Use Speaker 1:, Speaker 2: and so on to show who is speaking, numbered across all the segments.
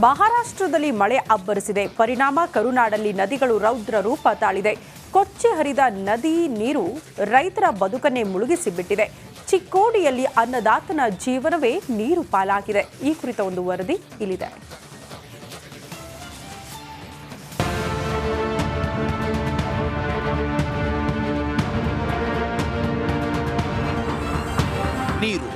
Speaker 1: ಮಹಾರಾಷ್ಟ್ರದಲ್ಲಿ ಮಳೆ ಅಬ್ಬರಿಸಿದೆ. ಪರಿಣಾಮ ಕರುನಾಡಲ್ಲಿ ನದಿಗಳು ರೌದ್ರ ರೂಪ ತಾಳಿದೆ. ಕೊಚ್ಚಿ ಹರಿದ ನದಿ ನೀರು ರೈತರ ಬದುಕನ್ನೇ ಮುಳುಗಿಸಿಬಿಟ್ಟಿದೆ. ಚಿಕ್ಕೋಡಿಯಲ್ಲಿ ಅನ್ನದಾತನ ಜೀವನವೇ ನೀರು ಪಾಲಾಗಿದೆ. ಈ ಕುರಿತ ಒಂದು ವರದಿ ಇಲ್ಲಿದೆ.
Speaker 2: ನೀರು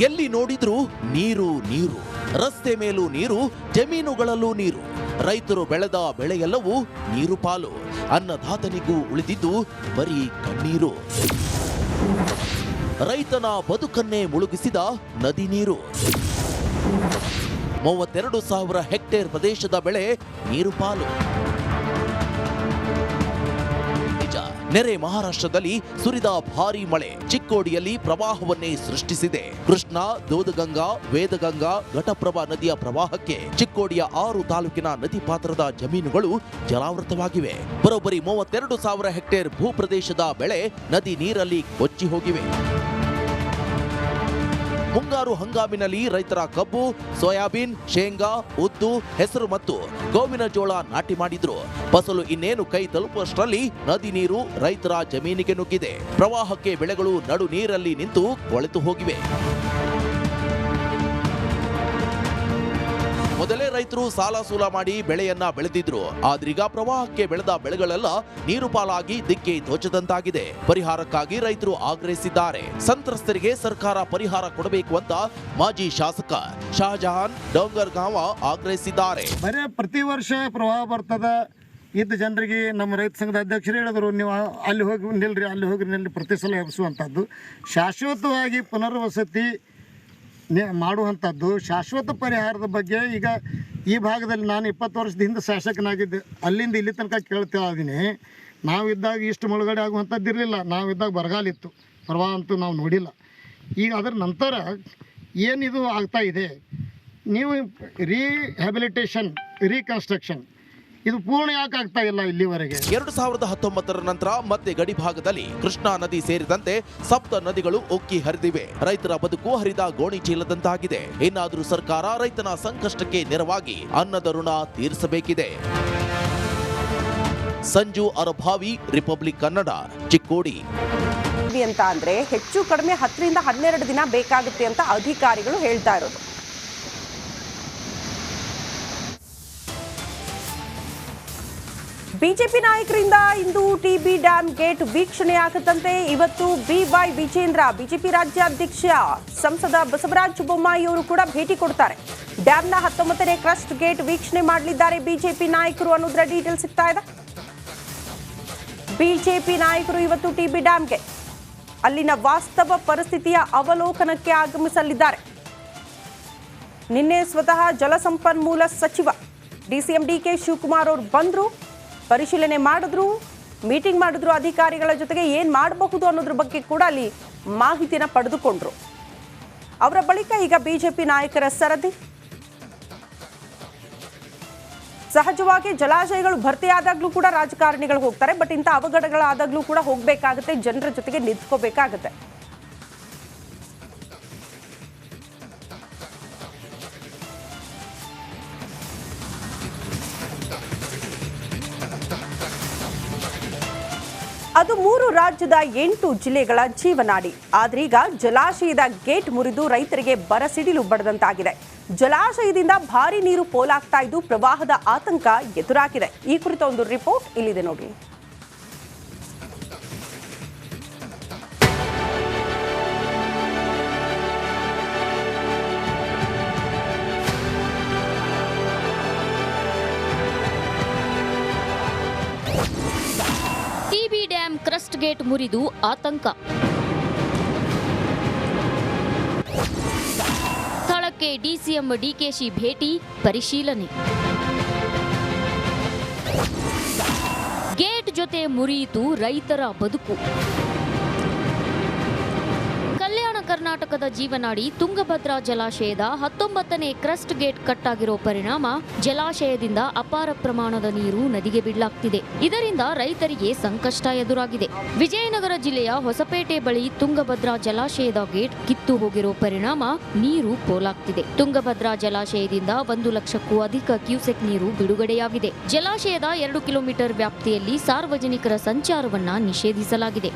Speaker 2: ಎಲ್ಲಿ ನೋಡಿದ್ರೂ ನೀರು ನೀರು. ರಸ್ತೆ ಮೇಲೂ ನೀರು, ಜಮೀನುಗಳಲ್ಲೂ ನೀರು. ರೈತರು ಬೆಳೆದ ಬೆಳೆಯೆಲ್ಲವೂ ನೀರು ಪಾಲು. ಅನ್ನದಾತನಿಗೂ ಉಳಿದಿದ್ದು ಬರೀ ಕಣ್ಣೀರು. ರೈತನ ಬದುಕನ್ನೇ ಮುಳುಗಿಸಿದ ನದಿ ನೀರು. 32,000 ಹೆಕ್ಟೇರ್ ಪ್ರದೇಶದ ಬೆಳೆ ನೀರು ಪಾಲು. ನೆರೆ ಮಹಾರಾಷ್ಟ್ರದಲ್ಲಿ ಸುರಿದ ಭಾರೀ ಮಳೆ ಚಿಕ್ಕೋಡಿಯಲ್ಲಿ ಪ್ರವಾಹವನ್ನೇ ಸೃಷ್ಟಿಸಿದೆ. ಕೃಷ್ಣಾ, ದೋದಗಂಗಾ, ವೇದಗಂಗಾ, ಘಟಪ್ರಭಾ ನದಿಯ ಪ್ರವಾಹಕ್ಕೆ ಚಿಕ್ಕೋಡಿಯ 6 ತಾಲೂಕಿನ ನದಿ ಪಾತ್ರದ ಜಮೀನುಗಳು ಜಲಾವೃತವಾಗಿವೆ. ಬರೋಬ್ಬರಿ 32,000 ಹೆಕ್ಟೇರ್ ಭೂಪ್ರದೇಶದ ಬೆಳೆ ನದಿ ನೀರಲ್ಲಿ ಕೊಚ್ಚಿ ಹೋಗಿವೆ. ಮುಂಗಾರು ಹಂಗಾಮಿನಲ್ಲಿ ರೈತರ ಕಬ್ಬು, ಸೋಯಾಬೀನ್, ಶೇಂಗಾ, ಉದ್ದು, ಹೆಸರು ಮತ್ತು ಗೋವಿನ ಜೋಳ ನಾಟಿ ಮಾಡಿದ್ರು. ಫಸಲು ಇನ್ನೇನು ಕೈ ತಲುಪುವಷ್ಟರಲ್ಲಿ ನದಿ ನೀರು ರೈತರ ಜಮೀನಿಗೆ ನುಗ್ಗಿದೆ. ಪ್ರವಾಹಕ್ಕೆ ಬೆಳೆಗಳು ನಡು ನೀರಲ್ಲಿ ನಿಂತು ಕೊಳೆತು ಹೋಗಿವೆ. ಮೊದಲೇ ರೈತರು ಸಾಲ ಸೂಲ ಮಾಡಿ ಬೆಳೆಯನ್ನ ಬೆಳೆದಿದ್ರು. ಆದ್ರೀಗ ಪ್ರವಾಹಕ್ಕೆ ಬೆಳೆದ ಬೆಳೆಗಳೆಲ್ಲ ನೀರು ಪಾಲಾಗಿ ದಿಕ್ಕೇ ತೋಚದಂತಾಗಿದೆ. ಪರಿಹಾರಕ್ಕಾಗಿ ರೈತರು ಆಗ್ರಹಿಸಿದ್ದಾರೆ. ಸಂತ್ರಸ್ತರಿಗೆ ಸರ್ಕಾರ ಪರಿಹಾರ ಕೊಡಬೇಕು ಅಂತ ಮಾಜಿ ಶಾಸಕ ಶಹಜಹಾನ್ ಡೋಂಗರ್ಗಾಂವ ಆಗ್ರಹಿಸಿದ್ದಾರೆ.
Speaker 3: ಬರೇ ಪ್ರತಿ ವರ್ಷ ಪ್ರವಾಹ ಬರ್ತದ. ಇದ್ದ ಜನರಿಗೆ ನಮ್ಮ ರೈತ ಸಂಘದ ಅಧ್ಯಕ್ಷರು ಹೇಳಿದ್ರು, ನೀವು ಅಲ್ಲಿ ಹೋಗಿ ನಿಲ್ರಿ, ಅಲ್ಲಿ ಹೋಗಿ ನಿಲ್ರಿ, ಪ್ರತಿ ಸಲ ಎಬ್ಬಿಸುವಂಥದ್ದು. ಶಾಶ್ವತವಾಗಿ ಪುನರ್ವಸತಿ ಮಾಡುವಂಥದ್ದು, ಶಾಶ್ವತ ಪರಿಹಾರದ ಬಗ್ಗೆ ಈಗ ಈ ಭಾಗದಲ್ಲಿ ನಾನು 20 ವರ್ಷದ ಹಿಂದೆ ಶಾಸಕನಾಗಿದ್ದೆ. ಅಲ್ಲಿಂದ ಇಲ್ಲಿ ತನಕ ಕೇಳ್ತಾ ಇದ್ದೀನಿ. ನಾವಿದ್ದಾಗ ಇಷ್ಟು ಮುಳುಗಡೆ ಆಗುವಂಥದ್ದು ಇರಲಿಲ್ಲ. ನಾವಿದ್ದಾಗ ಬರಗಾಲ ಇತ್ತು, ಪ್ರವಾಹ ಅಂತೂ ನಾವು ನೋಡಿಲ್ಲ. ಈಗ ಅದರ ನಂತರ ಏನಿದು ಆಗ್ತಾ ಇದೆ, ನೀವು ರಿಹ್ಯಾಬಿಲಿಟೇಷನ್, ರೀಕನ್ಸ್ಟ್ರಕ್ಷನ್ ಇದು ಪೂರ್ಣ ಯಾಕೆ ಆಗ್ತಾ ಇಲ್ಲ ಇಲ್ಲಿವರೆಗೆ?
Speaker 2: 2019 ನಂತರ ಮತ್ತೆ ಗಡಿ ಭಾಗದಲ್ಲಿ ಕೃಷ್ಣಾ ನದಿ ಸೇರಿದಂತೆ ಸಪ್ತ ನದಿಗಳು ಉಕ್ಕಿ ಹರಿದಿವೆ. ರೈತರ ಬದುಕು ಹರಿದ ಗೋಣಿ ಚೀಲದಂತಾಗಿದೆ. ಇನ್ನಾದರೂ ಸರ್ಕಾರ ರೈತನ ಸಂಕಷ್ಟಕ್ಕೆ ನೆರವಾಗಿ ಅನ್ನದ ಋಣ ತೀರಿಸಬೇಕಿದೆ. ಸಂಜು ಅರಭಾವಿ, ರಿಪಬ್ಲಿಕ್ ಕನ್ನಡ, ಚಿಕ್ಕೋಡಿ.
Speaker 1: ಅಂತ ಅಂದ್ರೆ ಹೆಚ್ಚು ಕಡಿಮೆ 10 ರಿಂದ 12 ದಿನ ಬೇಕಾಗುತ್ತೆ ಅಂತ ಅಧಿಕಾರಿಗಳು ಹೇಳ್ತಾ ಇರೋದು. ಬಿಜೆಪಿ ನಾಯಕರಿಂದ ಇಂದು ಟಿಬಿ ಡ್ಯಾಂ ಗೇಟ್ ವೀಕ್ಷಣೆಯಾಗುತ್ತಂತೆ. ಇವತ್ತು ಬಿವೈ ವಿಜೇಂದ್ರ, ಬಿಜೆಪಿ ರಾಜ್ಯಾಧ್ಯಕ್ಷ ಸಂಸದ ಬಸವರಾಜ ಬೊಮ್ಮಾಯಿ ಅವರು ಕೂಡ ಭೇಟಿ ಕೊಡ್ತಾರೆ. ಡ್ಯಾಂನ 19ನೇ ಕ್ರಸ್ಟ್ ಗೇಟ್ ವೀಕ್ಷಣೆ ಮಾಡಲಿದ್ದಾರೆ ಬಿಜೆಪಿ ನಾಯಕರು ಅನ್ನೋದರ ಡೀಟೇಲ್ ಸಿಗ್ತಾ ಇದೆ. ಬಿಜೆಪಿ ನಾಯಕರು ಇವತ್ತು ಟಿಬಿ ಡ್ಯಾಂಗೆ ಅಲ್ಲಿನ ವಾಸ್ತವ ಪರಿಸ್ಥಿತಿಯ ಅವಲೋಕನಕ್ಕೆ ಆಗಮಿಸಲಿದ್ದಾರೆ. ನಿನ್ನೆ ಸ್ವತಃ ಜಲಸಂಪನ್ಮೂಲ ಸಚಿವ ಡಿಸಿಎಂ ಡಿಕೆ ಶಿವಕುಮಾರ್ ಅವರು ಬಂದರು, ಪರಿಶೀಲನೆ ಮಾಡಿದ್ರು, ಮೀಟಿಂಗ್ ಮಾಡಿದ್ರು. ಅಧಿಕಾರಿಗಳ ಜೊತೆಗೆ ಏನು ಮಾಡಬಹುದು ಅನ್ನೋದ್ರ ಬಗ್ಗೆ ಕೂಡ ಅಲ್ಲಿ ಮಾಹಿತಿನ ಪಡೆದುಕೊಂಡ್ರು. ಅವರ ಬಳಿಕ ಈಗ ಬಿಜೆಪಿ ನಾಯಕರ ಸರದಿ. ಸಹಜವಾಗಿ ಜಲಾಶಯಗಳು ಭರ್ತಿಯಾದಾಗಲೂ ಕೂಡ ರಾಜಕಾರಣಿಗಳು ಹೋಗ್ತಾರೆ. ಬಟ್ ಇಂಥ ಅವಘಡಗಳಾದಾಗಲೂ ಕೂಡ ಹೋಗಬೇಕಾಗುತ್ತೆ, ಜನರ ಜೊತೆಗೆ ನಿಂತ್ಕೋಬೇಕಾಗುತ್ತೆ. ಅದು 3 ರಾಜ್ಯದ 8 ಜಿಲ್ಲೆಗಳ ಜೀವನಾಡಿ. ಆದ್ರೀಗ ಜಲಾಶಯದ ಗೇಟ್ ಮುರಿದು ರೈತರಿಗೆ ಬರಸಿಡಿಲು ಬಡದಂತಾಗಿದೆ. ಜಲಾಶಯದಿಂದ ಭಾರಿ ನೀರು ಪೋಲಾಗ್ತಾ ಇದ್ದು ಪ್ರವಾಹದ ಆತಂಕ ಎದುರಾಗಿದೆ. ಈ ಕುರಿತ ಒಂದು ರಿಪೋರ್ಟ್ ಇಲ್ಲಿದೆ ನೋಡಿ.
Speaker 4: ಟಿಬಿ ಡ್ಯಾಂ ಕ್ರಸ್ಟ್ ಗೇಟ್ ಮುರಿದು ಆತಂಕ. ಸ್ಥಳಕ್ಕೆ ಡಿಸಿಎಂ ಡಿಕೆಶಿ ಭೇಟಿ, ಪರಿಶೀಲನೆ. ಗೇಟ್ ಜೊತೆ ಮುರಿಯಿತು ರೈತರ ಬದುಕು. ಕಲ್ಯಾಣ ಕರ್ನಾಟಕದ ಜೀವನಾಡಿ ತುಂಗಭದ್ರಾ ಜಲಾಶಯದ 19ನೇ ಕ್ರಸ್ಟ್ ಗೇಟ್ ಕಟ್ ಆಗಿರೋ ಪರಿಣಾಮ ಜಲಾಶಯದಿಂದ ಅಪಾರ ಪ್ರಮಾಣದ ನೀರು ನದಿಗೆ ಬಿಡಲಾಗ್ತಿದೆ. ಇದರಿಂದ ರೈತರಿಗೆ ಸಂಕಷ್ಟ ಎದುರಾಗಿದೆ. ವಿಜಯನಗರ ಜಿಲ್ಲೆಯ ಹೊಸಪೇಟೆ ಬಳಿ ತುಂಗಭದ್ರಾ ಜಲಾಶಯದ ಗೇಟ್ ಕಿತ್ತು ಹೋಗಿರೋ ಪರಿಣಾಮ ನೀರು ಪೋಲಾಗ್ತಿದೆ. ತುಂಗಭದ್ರಾ ಜಲಾಶಯದಿಂದ 1 ಲಕ್ಷಕ್ಕೂ ಅಧಿಕ ಕ್ಯೂಸೆಕ್ ನೀರು ಬಿಡುಗಡೆಯಾಗಿದೆ. ಜಲಾಶಯದ 2 ಕಿಲೋಮೀಟರ್ ವ್ಯಾಪ್ತಿಯಲ್ಲಿ ಸಾರ್ವಜನಿಕರ ಸಂಚಾರವನ್ನ ನಿಷೇಧಿಸಲಾಗಿದೆ.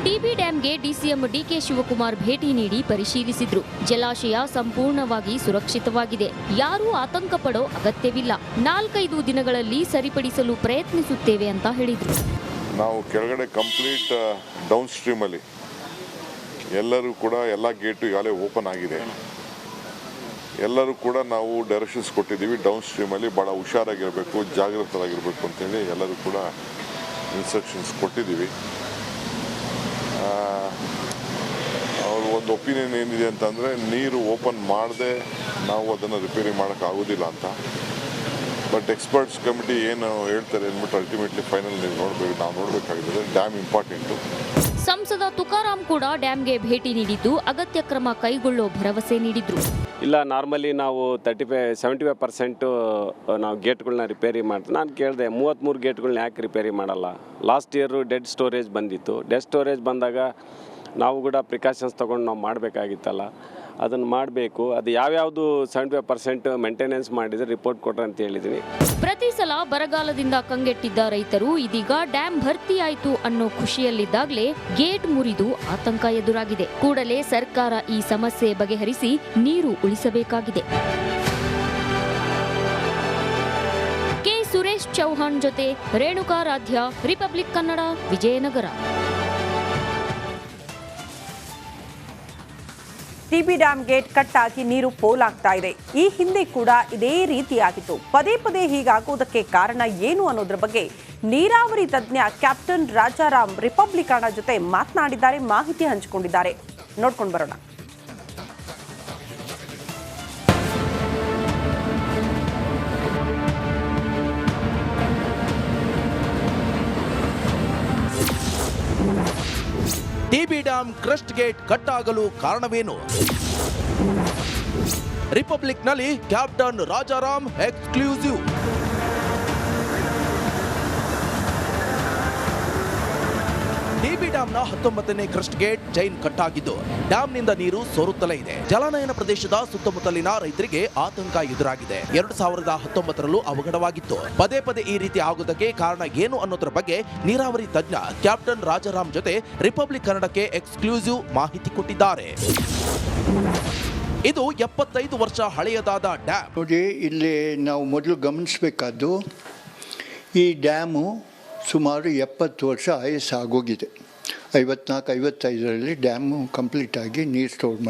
Speaker 4: ಟಿಬಿ ಡ್ಯಾಂಗೆ ಡಿಸಿಎಂ ಡಿಕೆ ಶಿವಕುಮಾರ್ ಭೇಟಿ ನೀಡಿ ಪರಿಶೀಲಿಸಿದ್ರು. ಜಲಾಶಯ ಸಂಪೂರ್ಣವಾಗಿ ಸುರಕ್ಷಿತವಾಗಿದೆ, ಯಾರೂ ಆತಂಕ ಪಡೋ ಅಗತ್ಯವಿಲ್ಲ, 4-5 ದಿನಗಳಲ್ಲಿ ಸರಿಪಡಿಸಲು ಪ್ರಯತ್ನಿಸುತ್ತೇವೆ ಅಂತ ಹೇಳಿದ್ರು.
Speaker 5: ನಾವು ಕೆಳಗಡೆ ಕಂಪ್ಲೀಟ್ ಡೌನ್ ಸ್ಟ್ರೀಮಲ್ಲಿ ಎಲ್ಲರೂ ಕೂಡ ಎಲ್ಲ ಗೇಟು ಈಗಾಗಲೇ ಓಪನ್ ಆಗಿದೆ. ಎಲ್ಲರೂ ಕೂಡ ನಾವು ಡೈರೆಕ್ಷನ್ಸ್ ಕೊಟ್ಟಿದ್ದೀವಿ. ಡೌನ್ ಸ್ಟ್ರೀಮಲ್ಲಿ ಭಾಳ ಹುಷಾರಾಗಿರಬೇಕು, ಜಾಗೃತರಾಗಿರಬೇಕು ಅಂತೇಳಿ ಎಲ್ಲರೂ ಕೂಡ ಇನ್ಸ್ಟ್ರಕ್ಷನ್ಸ್ ಕೊಟ್ಟಿದ್ದೀವಿ. ಅವ್ರ ಒಂದು ಒಪಿನಿಯನ್ ಏನಿದೆ ಅಂತಂದರೆ ನೀರು ಓಪನ್ ಮಾಡದೆ ನಾವು ಅದನ್ನು ರಿಪೇರಿ ಮಾಡೋಕ್ಕಾಗೋದಿಲ್ಲ ಅಂತ. ಬಟ್ ಎಕ್ಸ್ಪರ್ಟ್ಸ್ ಕಮಿಟಿ ಏನು ಹೇಳ್ತಾರೆ ಅಂದ್ಬಿಟ್ಟು ಅಲ್ಟಿಮೇಟ್ಲಿ ಫೈನಲ್ ನಾವು ನೋಡಬೇಕಾಗಿದೆ. Dam important.
Speaker 4: ಸಂಸದ ತುಕಾರಾಂ ಕೂಡ ಡ್ಯಾಂಗೆ ಭೇಟಿ ನೀಡಿದ್ದು ಅಗತ್ಯ ಕ್ರಮ ಕೈಗೊಳ್ಳೋ ಭರವಸೆ ನೀಡಿದ್ರು.
Speaker 6: ಇಲ್ಲ, ನಾರ್ಮಲಿ ನಾವು 75% ನಾವು ಗೇಟ್ಗಳನ್ನ ರಿಪೇರಿ ಮಾಡ್ತೀವಿ. ನಾನು ಕೇಳಿದೆ 33 ಗೇಟ್ಗಳನ್ನ ಯಾಕೆ ರಿಪೇರಿ ಮಾಡಲ್ಲ? ಲಾಸ್ಟ್ ಇಯರು ಡೆಡ್ ಸ್ಟೋರೇಜ್ ಬಂದಿತ್ತು. ಡೆಡ್ ಸ್ಟೋರೇಜ್ ಬಂದಾಗ ನಾವು ಕೂಡ ಪ್ರಿಕಾಷನ್ಸ್ ತೊಗೊಂಡು ನಾವು ಮಾಡಬೇಕಾಗಿತ್ತಲ್ಲ, ಅದನ್ನು ಮಾಡಬೇಕು. ಅದು ಯಾವ್ಯಾವುದು 75% ಮೇಂಟೆನೆನ್ಸ್ ಮಾಡಿದರೆ ರಿಪೋರ್ಟ್ ಕೊಡ್ರಿ ಅಂತ ಹೇಳಿದ್ದೀನಿ.
Speaker 4: ಪ್ರತಿ ಸಲ ಬರಗಾಲದಿಂದ ಕಂಗೆಟ್ಟಿದ್ದ ರೈತರು ಇದೀಗ ಡ್ಯಾಮ್ ಭರ್ತಿಯಾಯಿತು ಅನ್ನೋ ಖುಷಿಯಲ್ಲಿದ್ದಾಗಲೇ ಗೇಟ್ ಮುರಿದು ಆತಂಕ ಎದುರಾಗಿದೆ. ಕೂಡಲೇ ಸರ್ಕಾರ ಈ ಸಮಸ್ಯೆ ಬಗೆಹರಿಸಿ ನೀರು ಉಳಿಸಬೇಕಾಗಿದೆ. ಕೆ ಸುರೇಶ್ ಚೌಹಾಣ್ ಜೊತೆ Renuka Radhya, Republic Kannada, Vijayanagara.
Speaker 1: TB dam gate cut ಆಗಿ ನೀರು ಪೋಲಾಗ್ತಾ ಇದೆ. ಈ ಹಿಂದೆ ಕೂಡ ಇದೇ ರೀತಿಯಾಗಿತ್ತು. ಪದೇ ಪದೇ ಹೀಗಾಗುವುದಕ್ಕೆ ಕಾರಣ ಏನು ಅನ್ನೋದ್ರ ಬಗ್ಗೆ ನೀರಾವರಿ ತಜ್ಞ ಕ್ಯಾಪ್ಟನ್ ರಾಜಾರಾಮ್ ರಿಪಬ್ಲಿಕ್ ಕನ್ನಡ ಜೊತೆ ಮಾತನಾಡಿದ್ದಾರೆ, ಮಾಹಿತಿ ಹಂಚಿಕೊಂಡಿದ್ದಾರೆ. ನೋಡ್ಕೊಂಡು ಬರೋಣ.
Speaker 2: TB dam crust gate cut ಆಗಲು ಕಾರಣವೇನು? ರಿಪಬ್ಲಿಕ್ನಲ್ಲಿ ಕ್ಯಾಪ್ಟನ್ ರಾಜಾರಾಮ್ ಎಕ್ಸ್ಕ್ಲೂಸಿವ್. ಟಿಬಿ ಡ್ಯಾಮ್ನ 19ನೇ ಕ್ರಸ್ಟ್ ಗೇಟ್ ಚೈನ್ ಕಟ್ ಆಗಿದ್ದು ಡ್ಯಾಮ್ನಿಂದ ನೀರು ಸೋರುತ್ತಲೇ ಇದೆ. ಜಲಾನಯನ ಪ್ರದೇಶದ ಸುತ್ತಮುತ್ತಲಿನ ರೈತರಿಗೆ ಆತಂಕ ಎದುರಾಗಿದೆ. 2019ರಲ್ಲೂ ಅವಘಡವಾಗಿತ್ತು. ಪದೇ ಪದೇ ಈ ರೀತಿ ಆಗುವುದಕ್ಕೆ ಕಾರಣ ಏನು ಅನ್ನೋದ್ರ ಬಗ್ಗೆ ನೀರಾವರಿ ತಜ್ಞ ಕ್ಯಾಪ್ಟನ್ ರಾಜಾರಾಮ್ ಜೊತೆ ರಿಪಬ್ಲಿಕ್ ಕನ್ನಡಕ್ಕೆ ಎಕ್ಸ್ಕ್ಲೂಸಿವ್ ಮಾಹಿತಿ ಕೊಟ್ಟಿದ್ದಾರೆ. ಇದು 75 ವರ್ಷ ಹಳೆಯದಾದ ಡ್ಯಾಮ್.
Speaker 7: ನೋಡಿ, ಇಲ್ಲಿ ನಾವು ಮೊದಲು ಗಮನಿಸಬೇಕಾದ್ದು, ಈ ಡ್ಯಾಮು ಸುಮಾರು 70 ವರ್ಷ ಆಯಸ್ಸು ಆಗೋಗಿದೆ. 54-55ರಲ್ಲಿ ಡ್ಯಾಮು ಕಂಪ್ಲೀಟಾಗಿ ನೀರು ಸ್ಟೋರ್